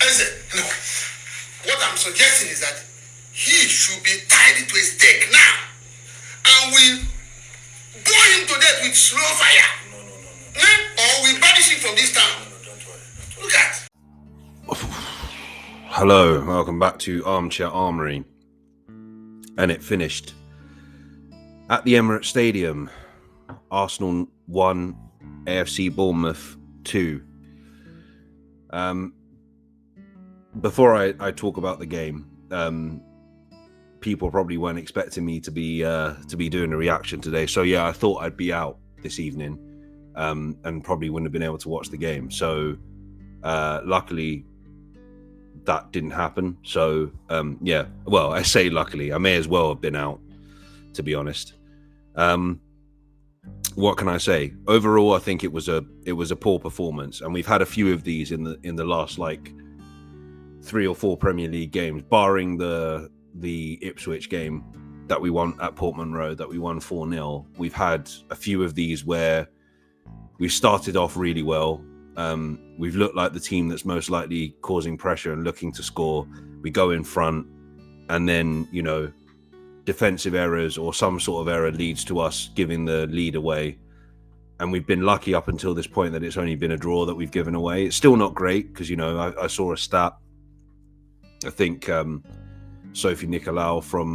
Listen, no. What I'm suggesting is that he should be tied to a stake now, and we bore him to death with slow fire. Or we banish him from this town. Don't worry. Look at. Hello, welcome back to Armchair Armory. And it finished at the Emirates Stadium. Arsenal 1, AFC Bournemouth 2. Before I talk about the game, people probably weren't expecting me to be doing a reaction today. So yeah, I thought I'd be out this evening, and probably wouldn't have been able to watch the game. So luckily, that didn't happen. So yeah, well, I say luckily, I may as well have been out, to be honest. What can I say? Overall, I think it was a poor performance, and we've had a few of these in the last like 3 or 4 Premier League games, barring the Ipswich game that we won at Portman Road, that we won 4-0. We've had a few of these where we started off really well. We've looked like the team that's most likely causing pressure and looking to score. We go in front, and then, you know, defensive errors or some sort of error leads to us giving the lead away. And we've been lucky up until this point that it's only been a draw that we've given away. It's still not great because, you know, I saw a stat. I think Sophie Nicolau from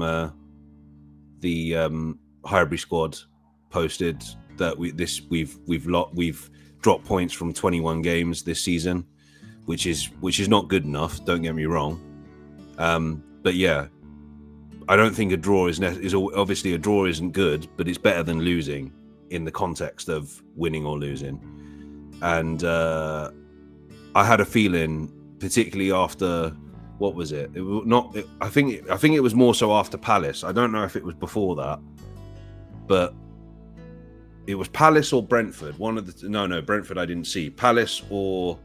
the Highbury squad posted that we've dropped points from 21 games this season, which is not good enough. Don't get me wrong, but yeah, I don't think a draw is obviously a draw isn't good, but it's better than losing in the context of winning or losing. And I had a feeling, particularly after. What was it? It was not. I think it was more so after Palace. I don't know if it was before that, but it was Palace or Brentford. One of the no Brentford I didn't see. Palace or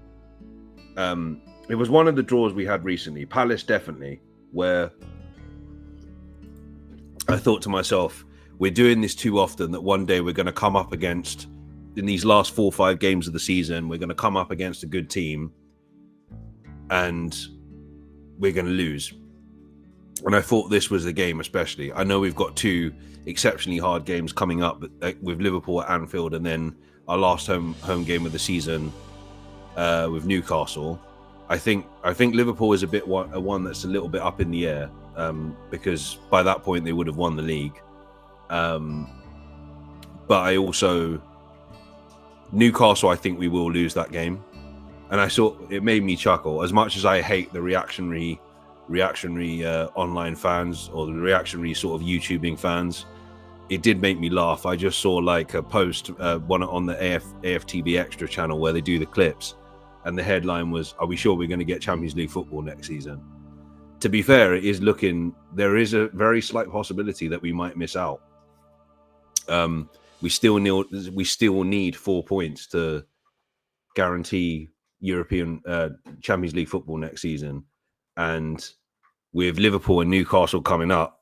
it was one of the draws we had recently. Palace definitely, where I thought to myself, we're doing this too often that one day we're going to come up against, in these last 4 or 5 games of the season, we're going to come up against a good team, and we're going to lose. And I thought this was the game especially. I know we've got 2 exceptionally hard games coming up with Liverpool at Anfield, and then our last home game of the season with Newcastle. I think Liverpool is a bit one that's a little bit up in the air, because by that point they would have won the league. But I also, Newcastle, I think we will lose that game. And I saw it made me chuckle. As much as I hate the reactionary online fans, or the reactionary sort of YouTubing fans, it did make me laugh. I just saw like a post, one on the AFTV Extra channel where they do the clips, and the headline was, "Are we sure we're going to get Champions League football next season?" To be fair, there is a very slight possibility that we might miss out. We still need 4 points to guarantee European Champions League football next season, and with Liverpool and Newcastle coming up,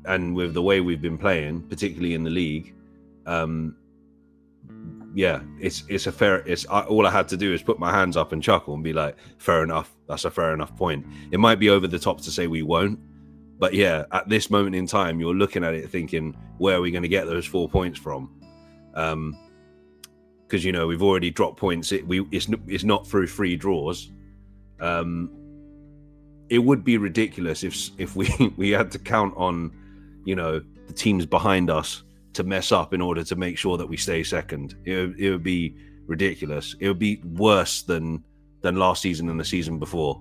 and with the way we've been playing, particularly in the league, yeah, it's a fair. All I had to do is put my hands up and chuckle and be like, fair enough. That's a fair enough point. It might be over the top to say we won't, but yeah, at this moment in time, you're looking at it thinking, where are we going to get those 4 points from? Because, you know, we've already dropped points. It's not through 3 draws. It would be ridiculous if we had to count on, you know, the teams behind us to mess up in order to make sure that we stay second. It would be ridiculous. It would be worse than last season and the season before,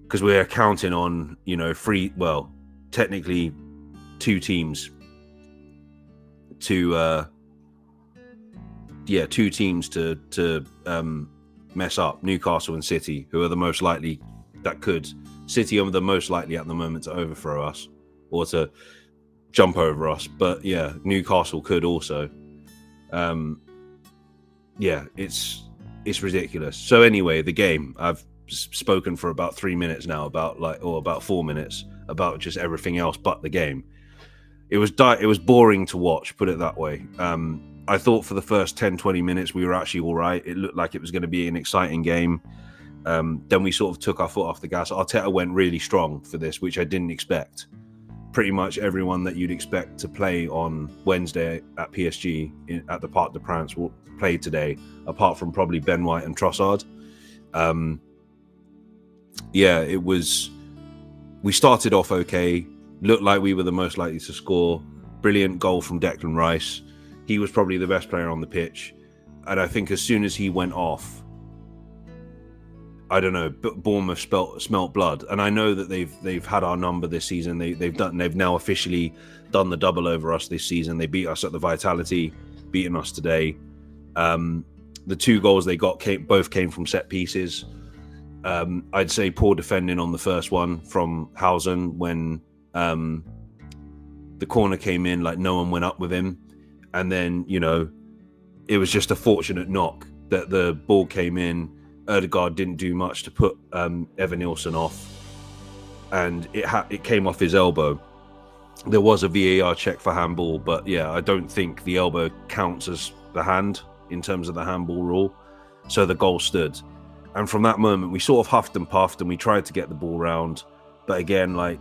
because we're counting on, you know, technically 2 teams to 2 teams to mess up, Newcastle and City, who are the most likely City are the most likely at the moment to overthrow us or to jump over us. But yeah, Newcastle could also. Yeah, it's ridiculous. So anyway, the game, I've spoken for about 3 minutes now about 4 minutes about just everything else but the game. It was boring to watch, put it that way. I thought for the first 10-20 minutes we were actually all right. It looked like it was going to be an exciting game. Then we sort of took our foot off the gas. Arteta went really strong for this, which I didn't expect. Pretty much everyone that you'd expect to play on Wednesday at PSG at the Parc des Princes will play today, apart from probably Ben White and Trossard. It was... We started off okay, looked like we were the most likely to score. Brilliant goal from Declan Rice. He was probably the best player on the pitch. And I think as soon as he went off, I don't know, Bournemouth smelt blood. And I know that they've had our number this season. They've now officially done the double over us this season. They beat us at the Vitality, beaten us today. The 2 goals they got both came from set pieces. I'd say poor defending on the first one from Housen when the corner came in, like no one went up with him. And then, it was just a fortunate knock that the ball came in. Ødegaard didn't do much to put Evan Nilsson off, and it came off his elbow. There was a VAR check for handball, but yeah, I don't think the elbow counts as the hand in terms of the handball rule. So the goal stood. And from that moment, we sort of huffed and puffed and we tried to get the ball round. But again, like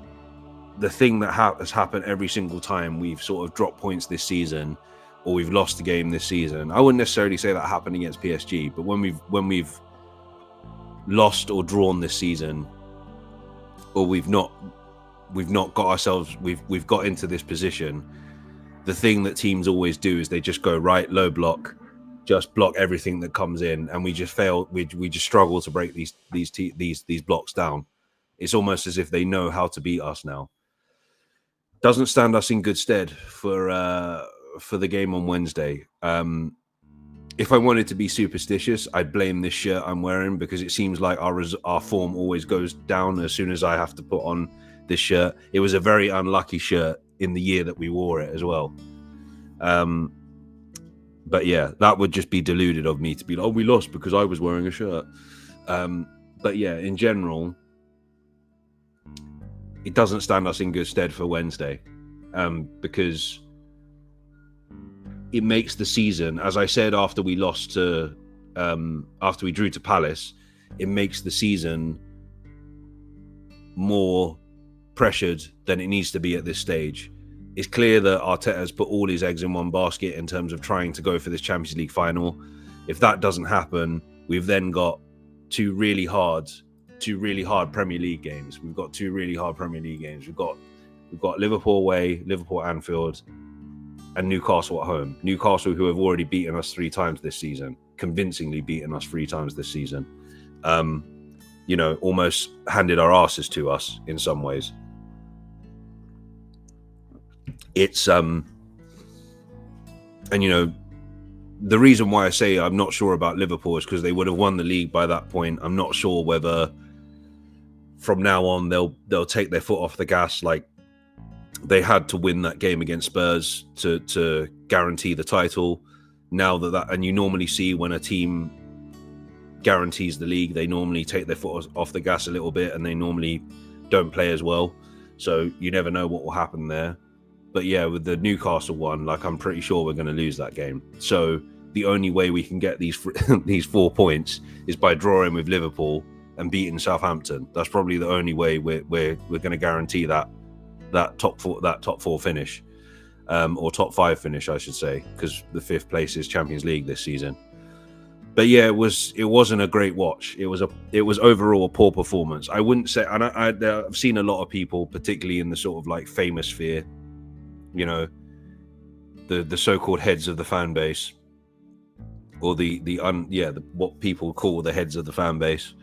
the thing that has happened every single time we've sort of dropped points this season or we've lost the game this season, I wouldn't necessarily say that happened against PSG, but when we've lost or drawn this season, or we've not got ourselves, we've got into this position, the thing that teams always do is they just go right, low block, just block everything that comes in, and we just fail. We just struggle to break these blocks down. It's almost as if they know how to beat us now. Doesn't stand us in good stead for the game on Wednesday. If I wanted to be superstitious, I'd blame this shirt I'm wearing, because it seems like our form always goes down as soon as I have to put on this shirt. It was a very unlucky shirt in the year that we wore it as well. But yeah, that would just be deluded of me to be like, oh, we lost because I was wearing a shirt. But yeah, in general, it doesn't stand us in good stead for Wednesday, because it makes the season, as I said after we drew to Palace, it makes the season more pressured than it needs to be at this stage. It's clear that Arteta has put all his eggs in one basket in terms of trying to go for this Champions League final. If that doesn't happen, we've then got two really hard Premier League games. We've got two really hard Premier League games. We've got Liverpool away, Liverpool at Anfield, and Newcastle at home. Newcastle, who have already beaten us 3 times this season, convincingly beaten us 3 times this season. Almost handed our asses to us in some ways. It's the reason why I say I'm not sure about Liverpool is because they would have won the league by that point. I'm not sure whether from now on they'll take their foot off the gas. Like, they had to win that game against Spurs to guarantee the title. Now that and you normally see when a team guarantees the league, they normally take their foot off the gas a little bit, and they normally don't play as well. So you never know what will happen there. But yeah, with the Newcastle one, like, I'm pretty sure we're going to lose that game. So the only way we can get these 4 points is by drawing with Liverpool and beating Southampton. That's probably the only way we're going to guarantee that top 4 finish, or top 5 finish, I should say, because the 5th place is Champions League this season. But yeah, it wasn't a great watch. It was overall a poor performance. I wouldn't say, and I've seen a lot of people, particularly in the sort of like famous sphere, the so-called heads of the fan base, or what people call the heads of the fan base,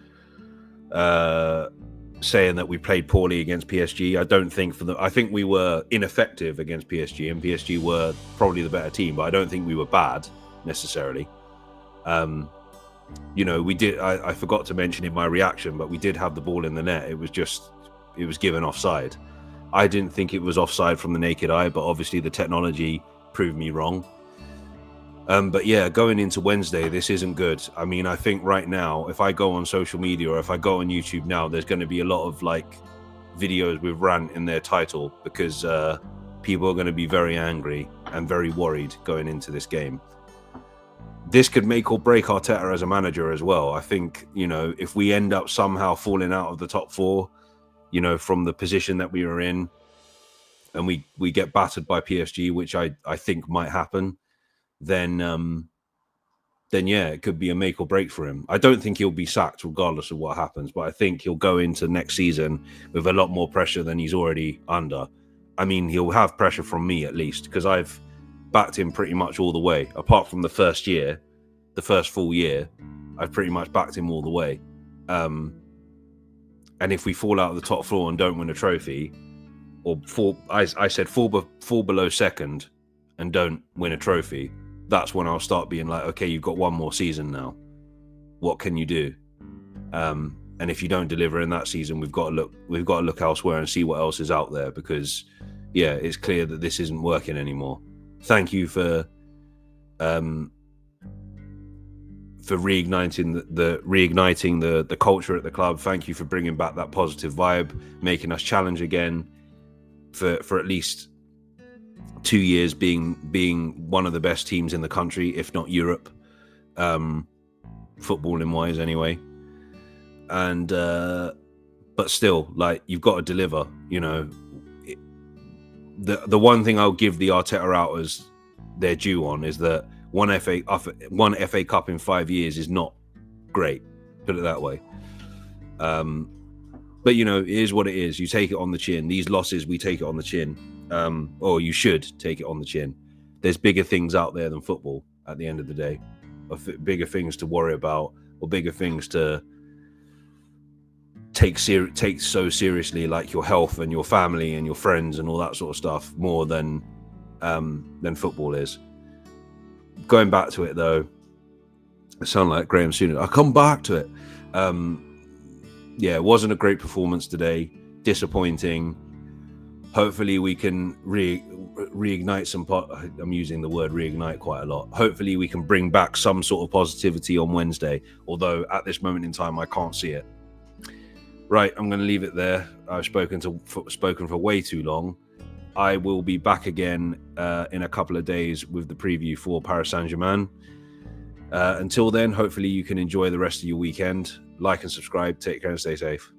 saying that we played poorly against PSG. I don't think I think we were ineffective against PSG, and PSG were probably the better team, but I don't think we were bad necessarily. We did. I forgot to mention in my reaction, but we did have the ball in the net. It was given offside. I didn't think it was offside from the naked eye, but obviously the technology proved me wrong. But yeah, going into Wednesday, this isn't good. I mean, I think right now, if I go on social media or if I go on YouTube now, there's going to be a lot of like videos with rant in their title, because people are going to be very angry and very worried going into this game. this could make or break Arteta as a manager as well. I think, you know, if we end up somehow falling out of the top 4, you know, from the position that we were in, and we get battered by PSG, which I think might happen, then yeah, it could be a make or break for him. I don't think he'll be sacked regardless of what happens, but I think he'll go into next season with a lot more pressure than he's already under. I mean, he'll have pressure from me at least, because I've backed him pretty much all the way. Apart from the first year, the first full year, I've pretty much backed him all the way. And if we fall out of the top 4 and don't win a trophy, or I said fall below second and don't win a trophy, that's when I'll start being like, okay, you've got one more season now. What can you do? And if you don't deliver in that season, we've got to look elsewhere and see what else is out there, because yeah, it's clear that this isn't working anymore. Thank you for reigniting the culture at the club. Thank you for bringing back that positive vibe, making us challenge again for at least 2 years, being one of the best teams in the country, if not Europe, footballing wise anyway. And but still, like, you've got to deliver. You know, the one thing I'll give the Arteta out as their due on is that one FA Cup in 5 years is not great, put it that way. But you know, it is what it is. You take it on the chin. These losses, we take it on the chin. Or you should take it on the chin. There's bigger things out there than football at the end of the day, or bigger things to worry about, or bigger things to take so seriously, like your health and your family and your friends and all that sort of stuff, more than football is. Going back to it though, I sound like Graham Souness. I'll come back to it. Yeah, it wasn't a great performance today. Disappointing. Hopefully we can reignite some. I'm using the word reignite quite a lot. Hopefully we can bring back some sort of positivity on Wednesday. Although at this moment in time, I can't see it. Right, I'm going to leave it there. I've spoken for way too long. I will be back again in a couple of days with the preview for Paris Saint-Germain. Until then, hopefully you can enjoy the rest of your weekend. Like and subscribe. Take care and stay safe.